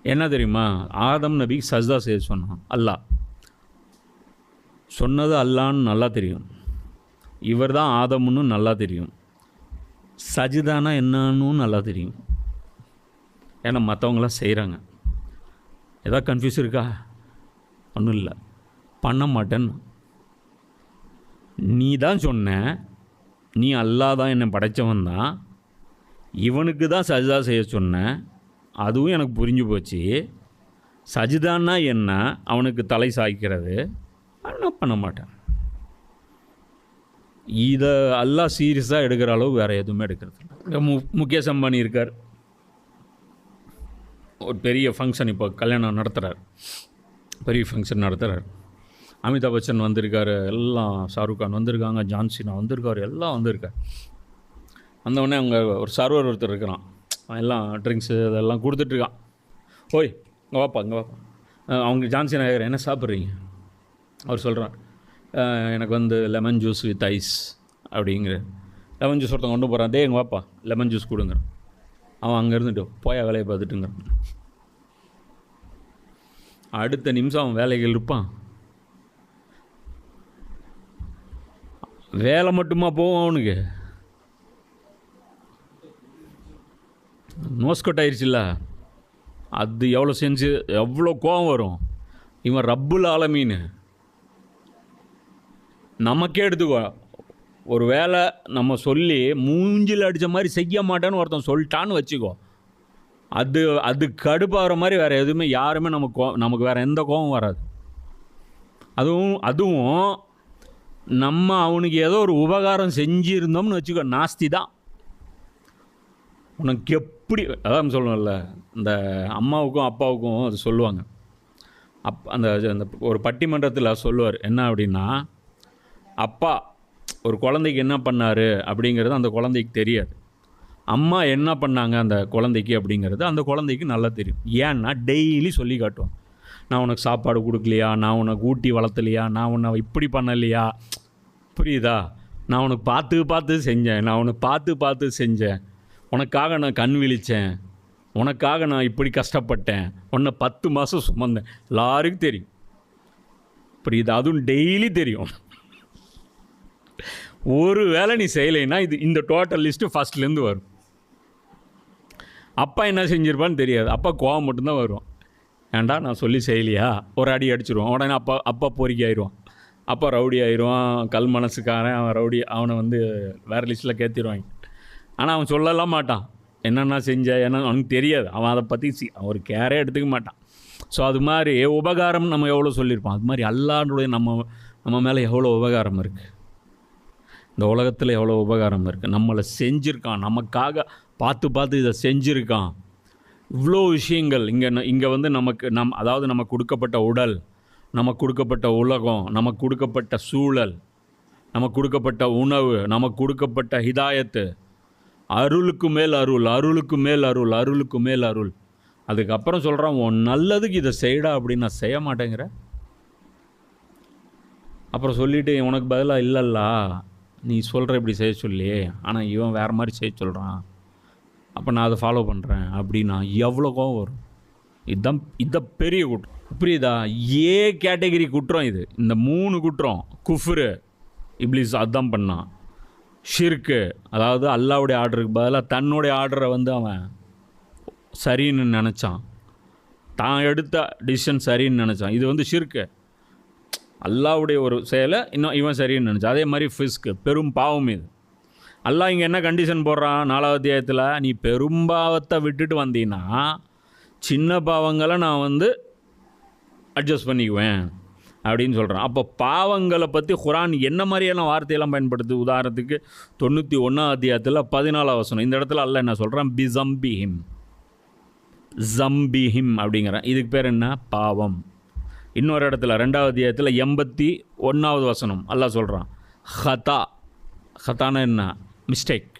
என்ன தெரியுமா? ஆதம் நபிக்கு சஜ்தா செய்ய சொன்னான் அல்லாஹ். சொன்னது அல்லான்னு நல்லா தெரியும், இவர் தான் ஆதம்னு நல்லா தெரியும், சஜிதானா என்னன்னு நல்லா தெரியும். ஏன்னா மற்றவங்களாம் செய்கிறாங்க. ஏதாவது கன்ஃபியூஸ் இருக்கா? ஒன்றும் இல்லை, பண்ண மாட்டேன்னு. நீ தான் சொன்ன, நீ அல்லாஹ் தான் என்னை படைத்தவன் தான், இவனுக்கு தான் சஜிதா செய்ய சொன்னேன், அதுவும் எனக்கு புரிஞ்சு போச்சு. சஜிதான்னா என்ன, அவனுக்கு தலை சாய்க்கிறது, நான் பண்ண மாட்டேன். இதை அல்லாஹ் சீரியஸாக எடுக்கிற அளவு வேறு எதுவுமே எடுக்கிறது. முகேஷ் அம்பானி இருக்கார், ஒரு பெரிய ஃபங்க்ஷன் இப்போ கல்யாணம் நடத்துகிறார், பெரிய ஃபங்க்ஷன் நடத்துகிறார். அமிதாப் பச்சன் வந்திருக்காரு, எல்லாம் ஷாருக் கான் வந்திருக்காங்க, ஜான்சினா வந்திருக்காரு, எல்லாம் வந்திருக்கார். வந்தவுடனே அவங்க ஒரு சர்வர் ஒருத்தர் இருக்கிறான், எல்லாம் ட்ரிங்க்ஸு இதெல்லாம் கொடுத்துட்ருக்கான். ஓய் இங்கே வாப்பா, இங்கே வாப்பா. அவங்க ஜான்சினா கேட்குறேன், என்ன சாப்பிட்றீங்க? அவர் சொல்கிறான், எனக்கு வந்து லெமன் ஜூஸ் வித் ஐஸ் அப்படிங்கிற. லெமன் ஜூஸ் ஒருத்தன் கொண்டு போகிறான், இங்கே வாப்பா லெமன் ஜூஸ் கொடுங்க. அவன் அங்கே இருந்துட்டு போயா வேலையை பார்த்துட்டுங்கிறான். அடுத்த நிமிஷம் அவன் வேலைகள் இருப்பான். வேலை மட்டுமா போவோம் அவனுக்கு? நோஸ்கட் ஆயிடுச்சுல்ல, அது எவ்வளோ செஞ்சு எவ்வளோ கோவம் வரும். இவன் ரப்புல் ஆலமீன். நமக்கே எடுத்துக்கோ, ஒரு வேலை நம்ம சொல்லி மூஞ்சில் அடித்த மாதிரி செய்ய மாட்டேன்னு ஒருத்தன் சொல்லிட்டான்னு வச்சுக்கோ, அது கடுப்பாகிற மாதிரி வேறு எதுவுமே யாருமே நமக்கு வேறு எந்த கோபம் வராது. அதுவும் நம்ம அவனுக்கு ஏதோ ஒரு உபகாரம் செஞ்சுருந்தோம்னு வச்சுக்கோ, நாஸ்தி தான். உனக்கு எப்படி, அதான் சொல்லணும்ல, இந்த அம்மாவுக்கும் அப்பாவுக்கும் அது சொல்லுவாங்க. அந்த ஒரு பட்டிமன்றத்தில் சொல்லுவார், என்ன அப்படின்னா, அப்பா ஒரு குழந்தைக்கு என்ன பண்ணார் அப்படிங்கிறது அந்த குழந்தைக்கு தெரியாது, அம்மா என்ன பண்ணாங்க அந்த குழந்தைக்கு அப்படிங்கிறது அந்த குழந்தைக்கு நல்லா தெரியும். ஏன்னா டெய்லி சொல்லி காட்டுவோம், நான் உனக்கு சாப்பாடு கொடுக்கலையா, நான் உனக்கு ஊட்டி வளர்த்தலையா, நான் உன்னை இப்படி பண்ணலையா, புரியுதா, நான் உனக்கு பார்த்து செஞ்சேன், நான் உனக்கு பார்த்து செஞ்சேன், உனக்காக நான் கண் விழித்தேன், உனக்காக நான் இப்படி கஷ்டப்பட்டேன், உன்னை 10 மாதம் சுமந்தேன், எல்லாருக்கும் தெரியும், புரியுதா? அதுவும் டெய்லி தெரியும். ஒரு வேளை நீ செய்யலைன்னா இந்த டோட்டல் லிஸ்ட்டு ஃபஸ்ட்லேருந்து வரும். அப்பா என்ன செஞ்சிருப்பான்னு தெரியாது, அப்பா கோவம் மட்டும்தான் வரும். ஏன்டா நான் சொல்லி செய்யலையா, ஒரு அடி அடிச்சிடுவான், உடனே அப்பா பொறுக்கி ஆயிடுவான், அப்பா ரவுடி ஆயிடுவான், கல் மனசுக்காரன் அவன் ரவுடி, அவனை வந்து வேறு லிஸ்ட்டில் கேத்திடுவாங்க. ஆனால் அவன் சொல்லலாம் மாட்டான், என்னென்னா செஞ்ச என்ன அவனுக்கு தெரியாது, அவன் அதை பற்றி ஒரு கேரே எடுத்துக்க மாட்டான். ஸோ அது மாதிரி உபகாரம் நம்ம எவ்வளோ சொல்லியிருப்போம், அது மாதிரி அல்லாஹ்வுடைய நம்ம மேலே எவ்வளோ உபகாரம் இருக்குது, இந்த உலகத்தில் எவ்வளோ உபகாரம் இருக்குது, நம்மளை செஞ்சுருக்கான், நமக்காக பார்த்து இதை செஞ்சுருக்கான். இவ்வளோ விஷயங்கள் இங்கே வந்து அதாவது நமக்கு கொடுக்கப்பட்ட உடல், நமக்கு கொடுக்கப்பட்ட உலகம், நமக்கு கொடுக்கப்பட்ட சூழல், நமக்கு கொடுக்கப்பட்ட உணவு, நமக்கு கொடுக்கப்பட்ட ஹிதாயத்து, அருளுக்கு மேல் அருள், அருளுக்கு மேல் அருள், அருளுக்கு மேல் அருள். அதுக்கப்புறம் சொல்கிறான், உன் நல்லதுக்கு இதை செய்யடா அப்படின்னு நான் செய்ய மாட்டேங்கிற. அப்புறம் சொல்லிவிட்டு உனக்கு பதிலாக இல்லைல்ல நீ சொல்கிற இப்படி செய்ய சொல்லி, ஆனால் இவன் வேறு மாதிரி செய்ய சொல்கிறான், அப்போ நான் அதை ஃபாலோ பண்ணுறேன் அப்படின்னா எவ்வளோ கோவம் வரும். இதுதான் பெரிய குற்றம், புரியுதா? ஏ கேட்டகரி குற்றம் இது. இந்த 3 குற்றம், குஃப்ரு, இப்லீஸ் அதுதான் பண்ணான், ஷிர்க்கு, அதாவது அல்லாஹ்வுடைய ஆர்டருக்கு பதிலாக தன்னுடைய ஆர்டரை வந்து அவன் சரின்னு நினச்சான், தான் எடுத்த டிசிஷன் சரின்னு நினச்சான், இது வந்து ஷிர்க்கு, அல்லாஹ்வுடைய ஒரு செயலை இன்னும் இவன் சரின்னு நினச்சான். அதே மாதிரி ஃபிஸ்க்கு, பெரும் பாவம் இது. அல்லாஹ் இங்கே என்ன கண்டிஷன் போடுறான் 4வது அத்தியாயத்தில், நீ பெரும்பாவத்தை விட்டுட்டு வந்தீங்கன்னா சின்ன பாவங்களை நான் வந்து அட்ஜஸ்ட் பண்ணிக்குவேன் அப்படின்னு சொல்கிறான். அப்போ பாவங்களை பற்றி குர்ஆன் என்ன மாதிரியெல்லாம் வார்த்தையெல்லாம் பயன்படுத்து. உதாரணத்துக்கு 91 அத்தியாயத்தில் 14 வசனம், இந்த இடத்துல அல்லாஹ் என்ன சொல்கிறான், ஜம்பிஹிம் அப்படிங்கிறான். இதுக்கு பேர் என்ன, பாவம். இன்னொரு இடத்துல 2வது அத்தியாயத்தில் 81 வசனம் அல்லாஹ் சொல்கிறான், ஹதானா என்ன, மிஸ்டேக்.